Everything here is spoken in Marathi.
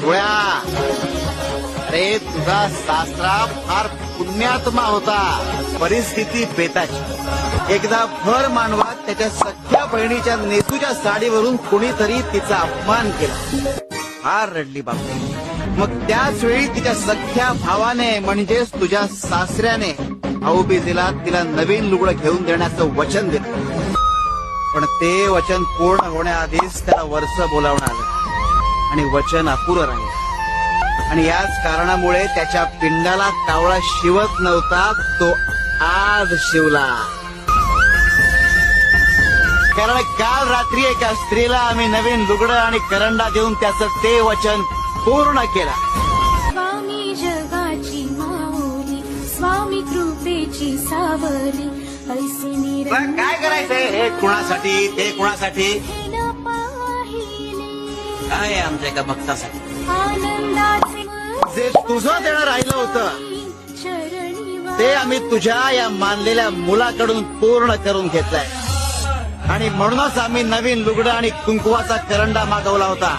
खुळ्या, अरे तुझा सासरा फार पुण्यात्मा होता, परिस्थिती बेताची. एकदा भर मानवात त्याच्या सख्या बहिणीच्या नेसूच्या साडीवरून कुणीतरी तिचा अपमान केला. फार रडली बापू. मग त्याच वेळी तिच्या सख्या भावाने म्हणजेच तुझ्या सासऱ्याने भाऊबीजेला तिला नवीन लुगडं घेऊन देण्याचं वचन दिलं. पण ते वचन पूर्ण होण्याआधीच त्याला वर्ष बोलावणं आलं आणि वचन अपुरं राहिलं. आणि याच कारणामुळे त्याच्या पिंडाला कावळा शिवत नव्हता, तो आज शिवला. कारण काल रात्री एका स्त्रीला आम्ही नवीन लुगडं आणि करंडा देऊन त्याचं ते वचन पूर्ण केलं. स्वामी जगाची माऊली, स्वामी कृपेची सावली, ऐसी निर काय करायचंय? हे कुणासाठी, ते कुणासाठी? काय आहे आमच्या एका भक्तासाठी? आनंदाचे जे तुझं देणं राहिलं होतं चरणी ते आम्ही तुझ्या या मानलेल्या मुलाकडून पूर्ण करून घेतलंय. आणि म्हणूनच आम्ही नवीन लुगडं आणि कुंकुवाचा करंडा मागवला होता.